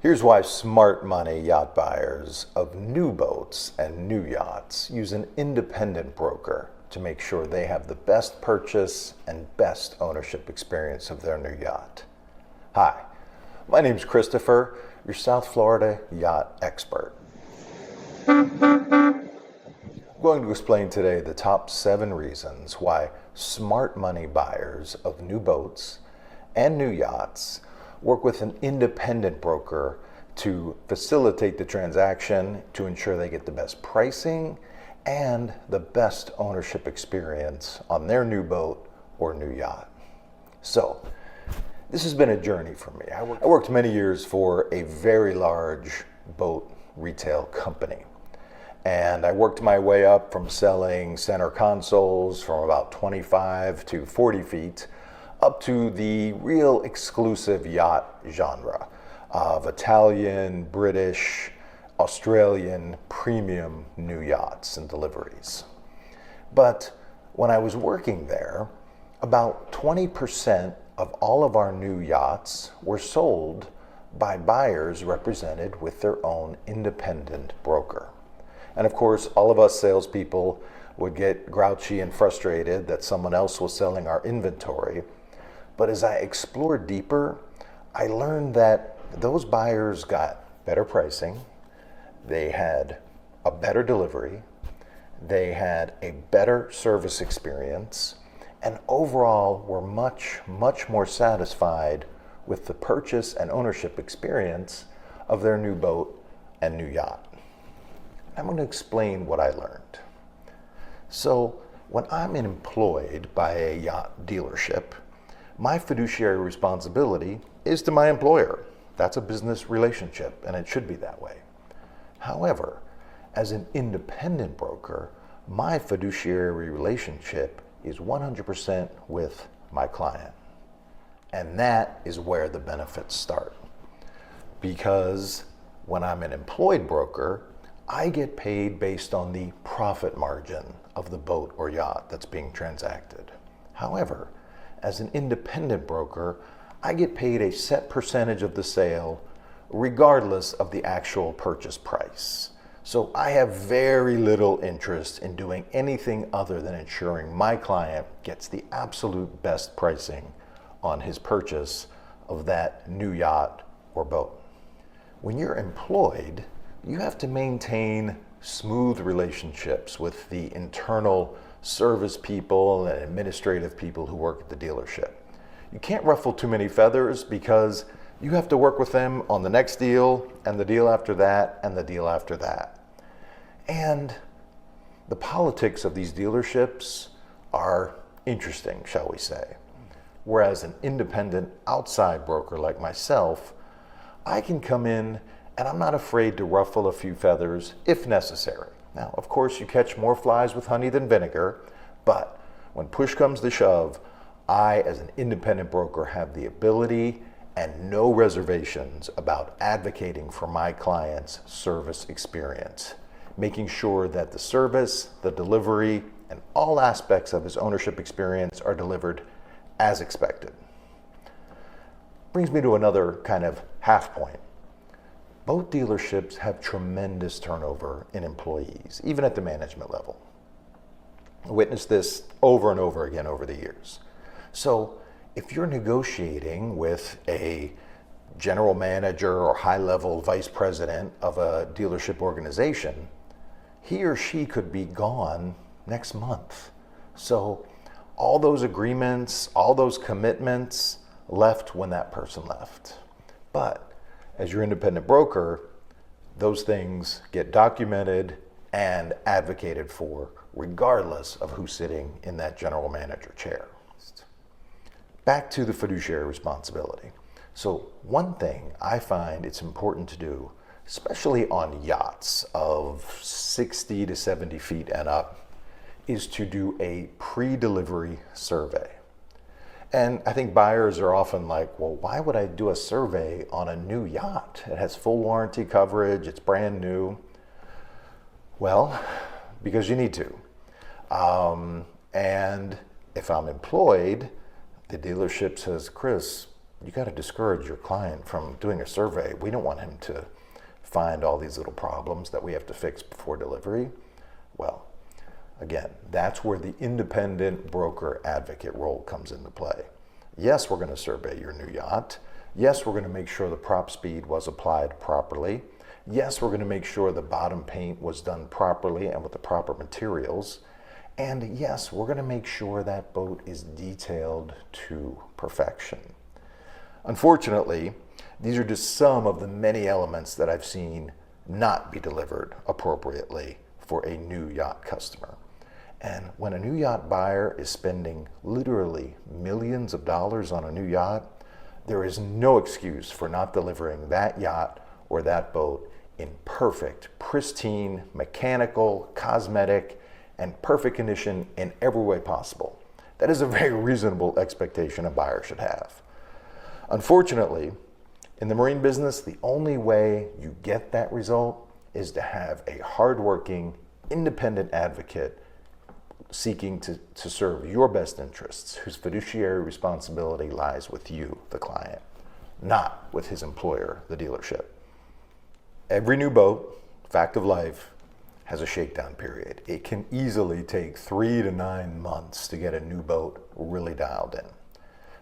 Here's why smart money yacht buyers of new boats and new yachts use an independent broker to make sure they have the best purchase and best ownership experience of their new yacht. Hi, my name's Christopher, your South Florida yacht expert. I'm going to explain today the top 7 reasons why smart money buyers of new boats and new yachts work with an independent broker to facilitate the transaction to ensure they get the best pricing and the best ownership experience on their new boat or new yacht. So, this has been a journey for me. I worked many years for a very large boat retail company. And I worked my way up from selling center consoles from about 25 to 40 feet up to the real exclusive yacht genre of Italian, British, Australian premium new yachts and deliveries. But when I was working there, about 20% of all of our new yachts were sold by buyers represented with their own independent broker. And of course, all of us salespeople would get grouchy and frustrated that someone else was selling our inventory. But as I explored deeper, I learned that those buyers got better pricing, they had a better delivery, they had a better service experience, and overall were much, much more satisfied with the purchase and ownership experience of their new boat and new yacht. I'm going to explain what I learned. So, when I'm employed by a yacht dealership, my fiduciary responsibility is to my employer. That's a business relationship, and it should be that way. However, as an independent broker, my fiduciary relationship is 100% with my client. And that is where the benefits start. Because when I'm an employed broker, I get paid based on the profit margin of the boat or yacht that's being transacted. However, as an independent broker, I get paid a set percentage of the sale regardless of the actual purchase price. So I have very little interest in doing anything other than ensuring my client gets the absolute best pricing on his purchase of that new yacht or boat. When you're employed, you have to maintain smooth relationships with the internal service people and administrative people who work at the dealership. You can't ruffle too many feathers because you have to work with them on the next deal and the deal after that and the deal after that. And the politics of these dealerships are interesting, shall we say. Whereas an independent outside broker like myself, I can come in and I'm not afraid to ruffle a few feathers if necessary. Now, of course, you catch more flies with honey than vinegar, but when push comes to shove, I, as an independent broker, have the ability and no reservations about advocating for my client's service experience, making sure that the service, the delivery, and all aspects of his ownership experience are delivered as expected. Brings me to another kind of half point. Boat dealerships have tremendous turnover in employees, even at the management level. I witnessed this over and over again over the years. So if you're negotiating with a general manager or high-level vice president of a dealership organization, he or she could be gone next month. So all those agreements, all those commitments left when that person left. But as your independent broker, those things get documented and advocated for regardless of who's sitting in that general manager chair. Back to the fiduciary responsibility. So one thing I find it's important to do, especially on yachts of 60 to 70 feet and up, is to do a pre-delivery survey. And I think buyers are often like, well, why would I do a survey on a new yacht? It has full warranty coverage, it's brand new. Well, because you need to. And if I'm employed, the dealership says, Chris, you got to discourage your client from doing a survey. We don't want him to find all these little problems that we have to fix before delivery. Well, again, that's where the independent broker advocate role comes into play. Yes, we're going to survey your new yacht. Yes, we're going to make sure the prop speed was applied properly. Yes, we're going to make sure the bottom paint was done properly and with the proper materials. And yes, we're going to make sure that boat is detailed to perfection. Unfortunately, these are just some of the many elements that I've seen not be delivered appropriately for a new yacht customer. And when a new yacht buyer is spending literally millions of dollars on a new yacht, there is no excuse for not delivering that yacht or that boat in perfect, pristine, mechanical, cosmetic, and perfect condition in every way possible. That is a very reasonable expectation a buyer should have. Unfortunately, in the marine business, the only way you get that result is to have a hardworking, independent advocate seeking to serve your best interests, whose fiduciary responsibility lies with you, the client, not with his employer, the dealership. Every new boat, fact of life, has a shakedown period. It can easily take 3 to 9 months to get a new boat really dialed in.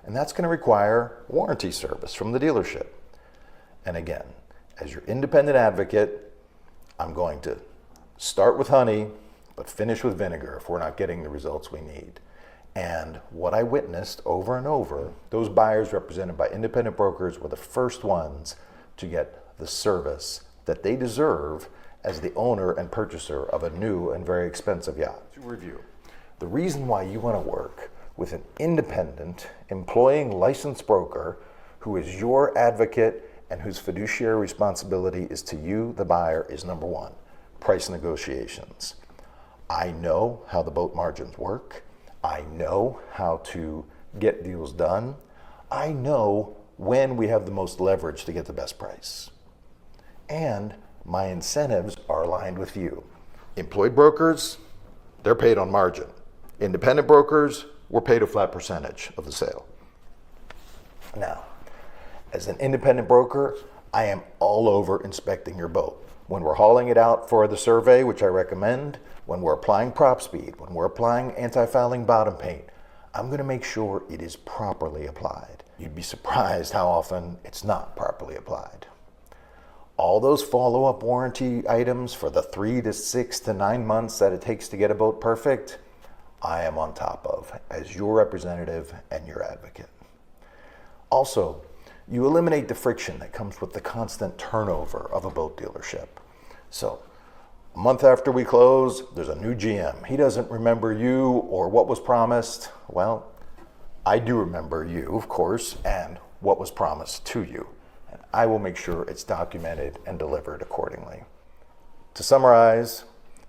And that's going to require warranty service from the dealership. And again, as your independent advocate, I'm going to start with honey, but finish with vinegar if we're not getting the results we need. And what I witnessed over and over, those buyers represented by independent brokers were the first ones to get the service that they deserve as the owner and purchaser of a new and very expensive yacht. To review, the reason why you want to work with an independent, employing licensed broker who is your advocate and whose fiduciary responsibility is to you, the buyer, is number one, price negotiations. I know how the boat margins work. I know how to get deals done. I know when we have the most leverage to get the best price. And my incentives are aligned with you. Employed brokers, they're paid on margin. Independent brokers, we're paid a flat percentage of the sale. Now, as an independent broker, I am all over inspecting your boat. When we're hauling it out for the survey, which I recommend, when we're applying prop speed, when we're applying anti-fouling bottom paint, I'm going to make sure it is properly applied. You'd be surprised how often it's not properly applied. All those follow-up warranty items for the 3 to 6 to 9 months that it takes to get a boat perfect, I am on top of as your representative and your advocate. Also, you eliminate the friction that comes with the constant turnover of a boat dealership. So, a month after we close, there's a new GM. He doesn't remember you or what was promised. Well, I do remember you, of course, and what was promised to you. And I will make sure it's documented and delivered accordingly. To summarize,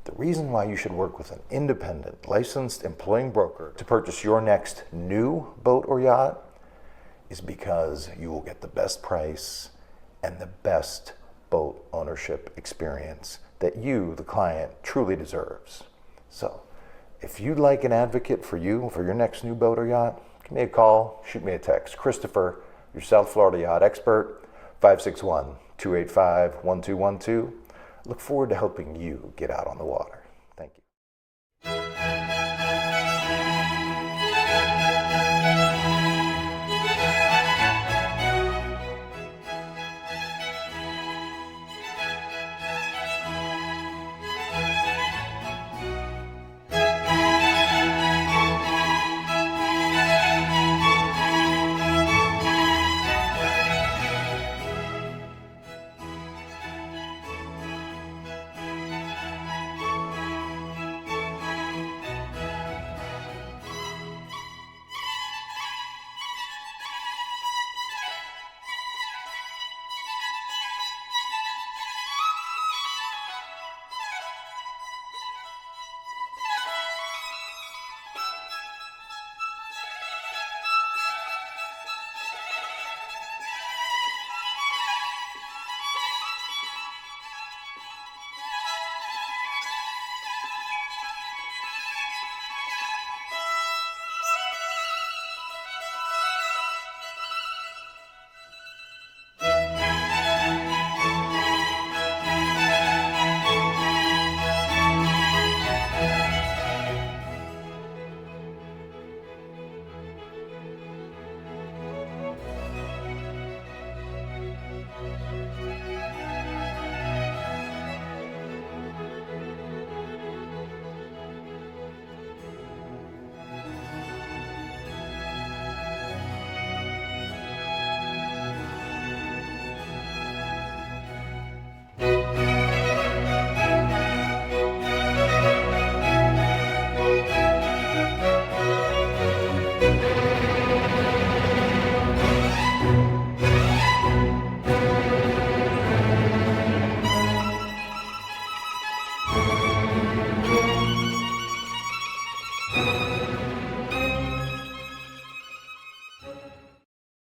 the reason why you should work with an independent, licensed employing broker to purchase your next new boat or yacht is because you will get the best price and the best boat ownership experience that you, the client, truly deserves. So, if you'd like an advocate for you for your next new boat or yacht, give me a call, shoot me a text. Christopher, your South Florida yacht expert, 561-285-1212. Look forward to helping you get out on the water.